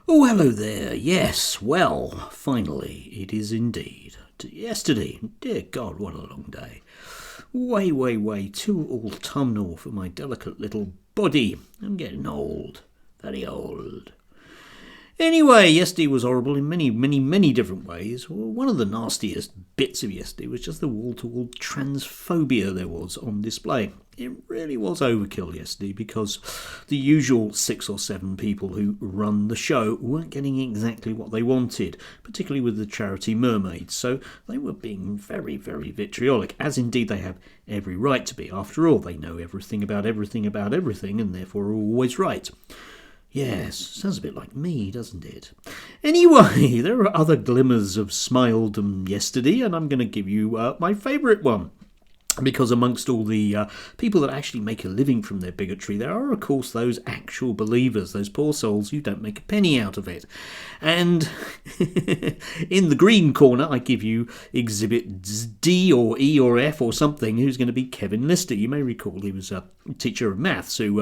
Oh, hello there. Yes, well, finally, it is indeed. Yesterday, dear God, what a long day. Way too autumnal for my delicate little body. I'm getting old, very old. Anyway, yesterday was horrible in many different ways. Well, one of the nastiest bits of yesterday was just the wall-to-wall transphobia there was on display. It really was overkill yesterday because the usual 6 or 7 people who run the show weren't getting exactly what they wanted, particularly with the charity Mermaids. So they were being very vitriolic, as indeed they have every right to be. After all, they know everything about everything, and therefore are always right. Yes, sounds a bit like me, doesn't it? Anyway, there are other glimmers of smiledom yesterday, and I'm going to give you my favourite one. Because amongst all the people that actually make a living from their bigotry, there are, of course, those actual believers, those poor souls who don't make a penny out of it. And in the green corner, I give you Exhibit D or E or F or something, who's going to be Kevin Lister. You may recall he was a teacher of maths who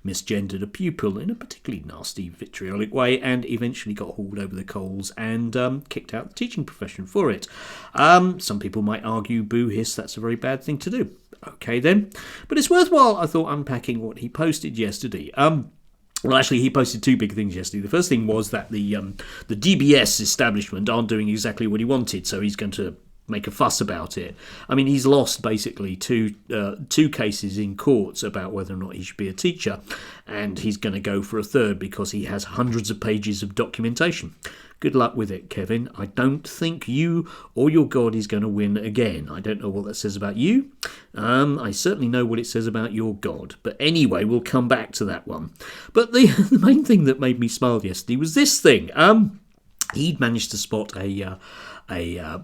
misgendered a pupil in a particularly nasty, vitriolic way and eventually got hauled over the coals and kicked out the teaching profession for it. Some people might argue, boo hiss, that's a very bad thing to do. Okay then, but it's worthwhile, I thought, unpacking what he posted yesterday. Well, actually, he posted 2 big things yesterday. The first thing was that the DBS establishment aren't doing exactly what he wanted, so he's going to make a fuss about it. I mean, he's lost basically two cases in courts about whether or not he should be a teacher, and he's going to go for a third because he has hundreds of pages of documentation. Good luck with it, Kevin. I don't think you or your God is going to win again. I don't know what that says about you. I certainly know what it says about your God. But anyway, we'll come back to that one. But the main thing that made me smile yesterday was this thing. He'd managed to spot a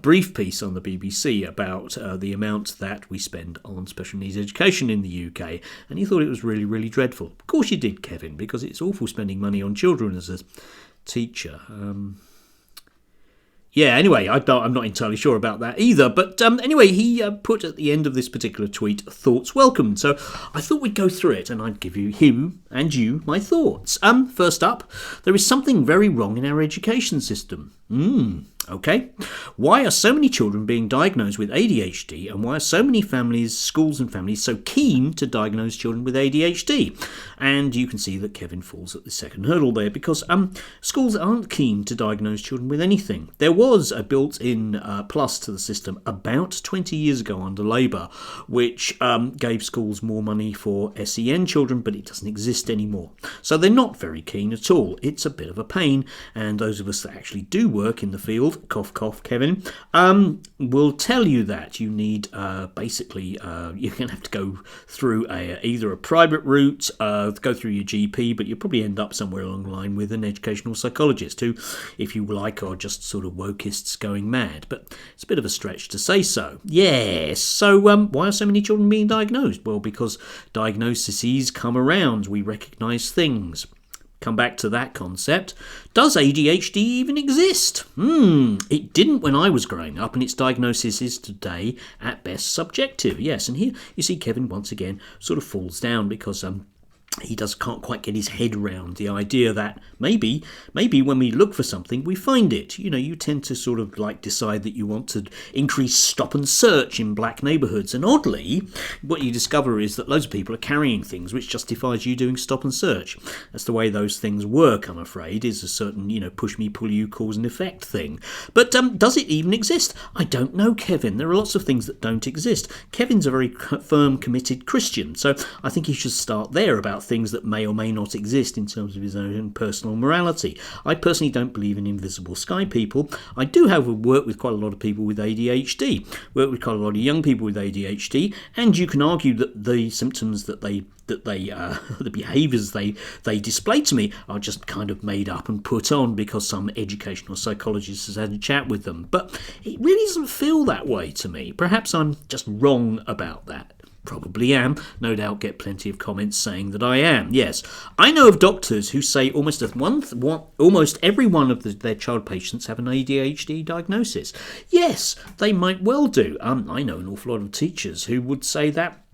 brief piece on the BBC about the amount that we spend on special needs education in the UK, and he thought it was really dreadful. Of course you did, Kevin, because it's awful spending money on children as a teacher. Anyway, I'm not entirely sure about that either. But anyway, he put at the end of this particular tweet, thoughts welcome. So I thought we'd go through it and I'd give him and you my thoughts. First up, there is something very wrong in our education system. Okay. Why are so many children being diagnosed with ADHD, and why are so many schools and families so keen to diagnose children with ADHD? And you can see that Kevin falls at the second hurdle there because schools aren't keen to diagnose children with anything. There was a built-in plus to the system about 20 years ago under Labour, which gave schools more money for SEN children, but it doesn't exist anymore. So they're not very keen at all. It's a bit of a pain, and those of us that actually do work in the field, cough cough Kevin, will tell you that you need you're going to have to go through either a private route, go through your GP, but you'll probably end up somewhere along the line with an educational psychologist who, if you like, are just sort of wokeists going mad. But it's a bit of a stretch to say so. Yes, so why are so many children being diagnosed? Well, because diagnoses come around. We recognise things. Come back to that concept. Does ADHD even exist? It didn't when I was growing up, and its diagnosis is today at best subjective. Yes, and here you see Kevin once again sort of falls down because he can't quite get his head around the idea that maybe when we look for something, we find it. You know, you tend to sort of like decide that you want to increase stop and search in black neighbourhoods. And oddly, what you discover is that loads of people are carrying things which justifies you doing stop and search. That's the way those things work, I'm afraid, is a certain, push me, pull you, cause and effect thing. But does it even exist? I don't know, Kevin. There are lots of things that don't exist. Kevin's a very firm, committed Christian, so I think he should start there about things that may or may not exist in terms of his own personal morality. I personally don't believe in invisible sky people. I do, however, work with quite a lot of people with ADHD, work with quite a lot of young people with ADHD, and you can argue that the symptoms the behaviours they display to me are just kind of made up and put on because some educational psychologist has had a chat with them. But it really doesn't feel that way to me. Perhaps I'm just wrong about that. Probably am. No doubt get plenty of comments saying that I am. Yes, I know of doctors who say almost every one of their child patients have an ADHD diagnosis. Yes, they might well do. I know an awful lot of teachers who would say that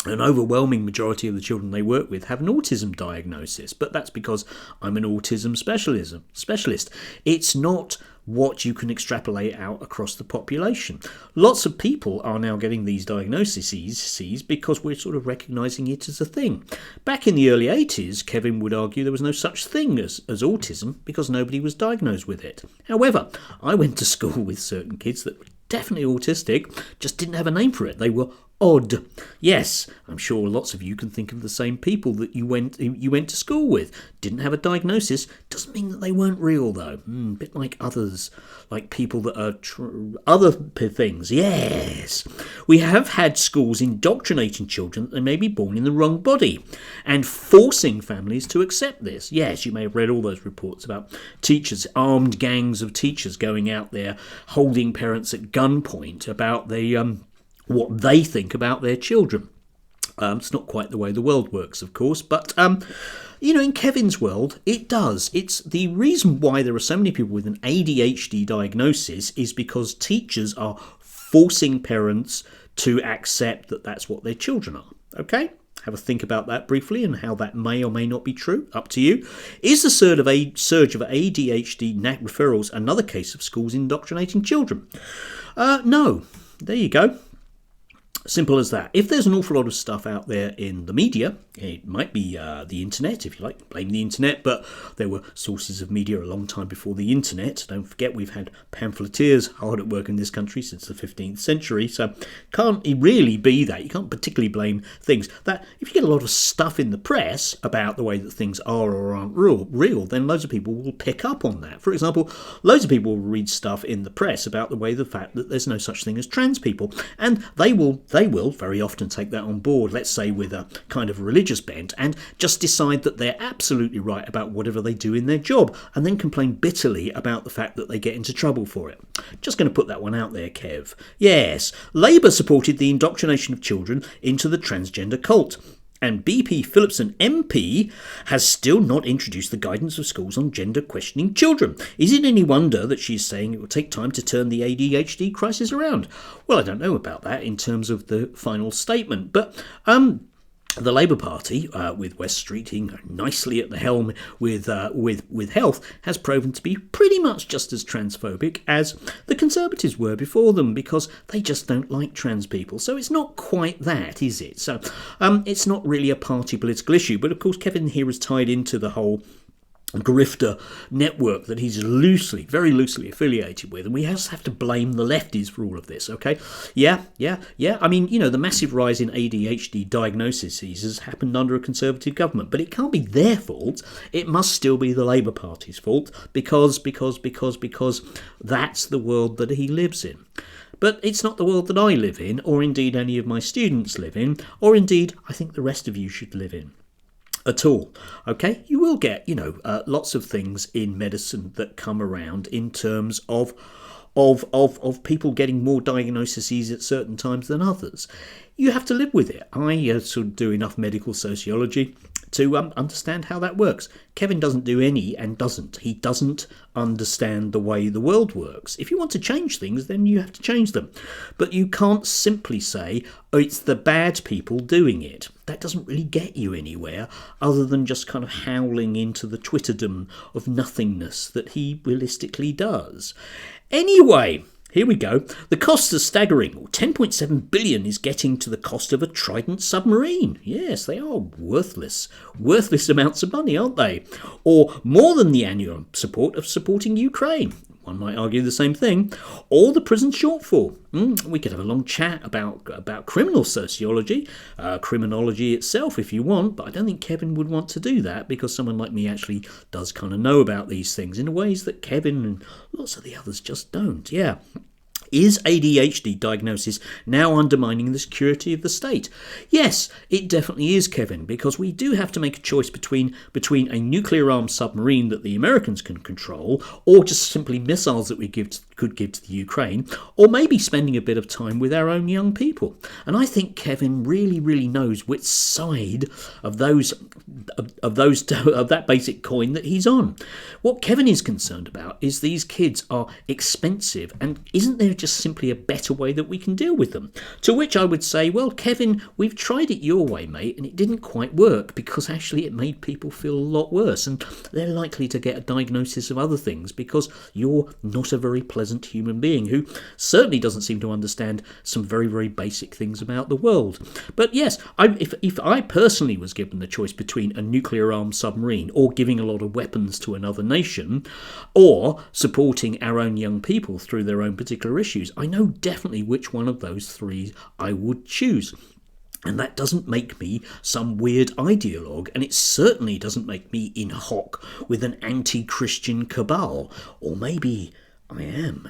An overwhelming majority of the children they work with have an autism diagnosis, but that's because I'm an autism specialist. It's not what you can extrapolate out across the population. Lots of people are now getting these diagnoses because we're sort of recognising it as a thing. Back in the early 80s, Kevin would argue there was no such thing as autism because nobody was diagnosed with it. However, I went to school with certain kids that were definitely autistic, just didn't have a name for it. They were odd. Yes, I'm sure lots of you can think of the same people that you went to school with. Didn't have a diagnosis. Doesn't mean that they weren't real, though. A bit like others, like people that are other things. Yes, we have had schools indoctrinating children that they may be born in the wrong body and forcing families to accept this. Yes, you may have read all those reports about teachers, armed gangs of teachers going out there holding parents at gunpoint about the what they think about their children. It's not quite the way the world works, of course, but in Kevin's world, it does. It's the reason why there are so many people with an ADHD diagnosis is because teachers are forcing parents to accept that that's what their children are. Okay? Have a think about that briefly and how that may or may not be true. Up to you. Is the surge of ADHD NAC referrals another case of schools indoctrinating children? No. There you go. Simple as that. If there's an awful lot of stuff out there in the media, it might be the internet, if you like, blame the internet, but there were sources of media a long time before the internet. Don't forget we've had pamphleteers hard at work in this country since the 15th century, so can't really be that. You can't particularly blame things. That if you get a lot of stuff in the press about the way that things are or aren't real, then loads of people will pick up on that. For example, loads of people will read stuff in the press about the fact that there's no such thing as trans people, and they will very often take that on board, let's say with a kind of religious bent, and just decide that they're absolutely right about whatever they do in their job, and then complain bitterly about the fact that they get into trouble for it. Just going to put that one out there, Kev. Yes, Labour supported the indoctrination of children into the transgender cult. And BP Phillipson MP has still not introduced the guidance of schools on gender questioning children. Is it any wonder that she's saying it will take time to turn the ADHD crisis around? Well, I don't know about that in terms of the final statement, but the Labour Party, with West Streeting nicely at the helm with health, has proven to be pretty much just as transphobic as the Conservatives were before them, because they just don't like trans people. So it's not quite that, is it? So it's not really a party political issue. But of course, Kevin here is tied into the whole grifter network that he's very loosely affiliated with, and we just have to blame the lefties for all of this. Okay, yeah. I mean, the massive rise in ADHD diagnoses has happened under a Conservative government, but it can't be their fault. It must still be the Labour Party's fault because that's the world that he lives in. But it's not the world that I live in, or indeed any of my students live in, or indeed I think the rest of you should live in. At all. Okay, you will get lots of things in medicine that come around in terms of people getting more diagnoses at certain times than others. You have to live with it. I sort of do enough medical sociology to understand how that works. Kevin doesn't do any and doesn't. He doesn't understand the way the world works. If you want to change things, then you have to change them. But you can't simply say, oh, it's the bad people doing it. That doesn't really get you anywhere other than just kind of howling into the Twitterdom of nothingness that he realistically does. Anyway, here we go. The costs are staggering. 10.7 billion is getting to the cost of a Trident submarine. Yes, they are worthless amounts of money, aren't they? Or more than the annual support of supporting Ukraine. One might argue the same thing. Or the prison shortfall. We could have a long chat about criminal sociology, criminology itself if you want, but I don't think Kevin would want to do that because someone like me actually does kind of know about these things in ways that Kevin and lots of the others just don't. Yeah. Is ADHD diagnosis now undermining the security of the state? Yes, it definitely is, Kevin, because we do have to make a choice between a nuclear-armed submarine that the Americans can control, or just simply missiles that we could give to the Ukraine, or maybe spending a bit of time with our own young people. And I think Kevin really knows which side of those of that basic coin that he's on. What Kevin is concerned about is these kids are expensive, and isn't there just simply a better way that we can deal with them? To which I would say, well, Kevin, we've tried it your way, mate, and it didn't quite work, because actually it made people feel a lot worse, and they're likely to get a diagnosis of other things because you're not a very pleasant human being who certainly doesn't seem to understand some very, very basic things about the world. But yes, if I personally was given the choice between a nuclear-armed submarine or giving a lot of weapons to another nation or supporting our own young people through their own particular issues, I know definitely which one of those three I would choose. And that doesn't make me some weird ideologue, and it certainly doesn't make me in hoc with an anti-Christian cabal. Or maybe I am,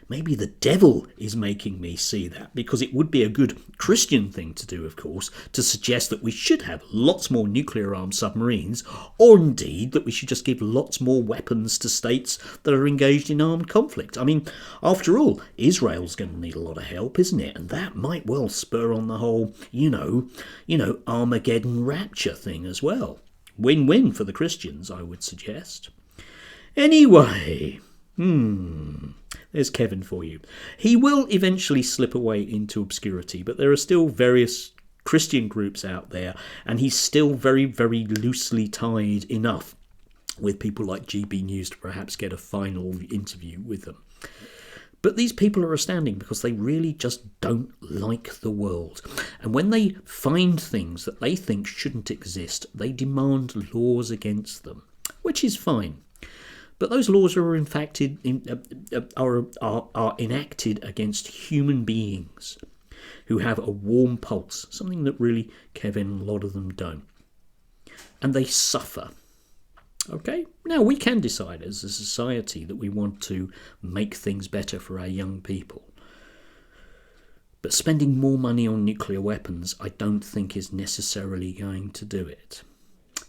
Maybe the devil is making me see that, because it would be a good Christian thing to do, of course, to suggest that we should have lots more nuclear-armed submarines, or indeed that we should just give lots more weapons to states that are engaged in armed conflict. I mean, after all, Israel's going to need a lot of help, isn't it? And that might well spur on the whole, Armageddon rapture thing as well. Win-win for the Christians, I would suggest. Anyway... There's Kevin for you. He will eventually slip away into obscurity, but there are still various Christian groups out there, and he's still very, very loosely tied enough with people like GB News to perhaps get a final interview with them. But these people are astounding because they really just don't like the world. And when they find things that they think shouldn't exist, they demand laws against them, which is fine. But those laws are in fact are enacted against human beings who have a warm pulse, something that really, Kevin, a lot of them don't. And they suffer. Okay? Now, we can decide as a society that we want to make things better for our young people. But spending more money on nuclear weapons, I don't think is necessarily going to do it.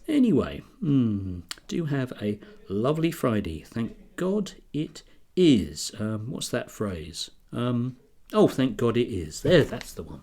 Anyway, do have a lovely Friday. Thank God it is. What's that phrase? Thank God it is. There, that's the one.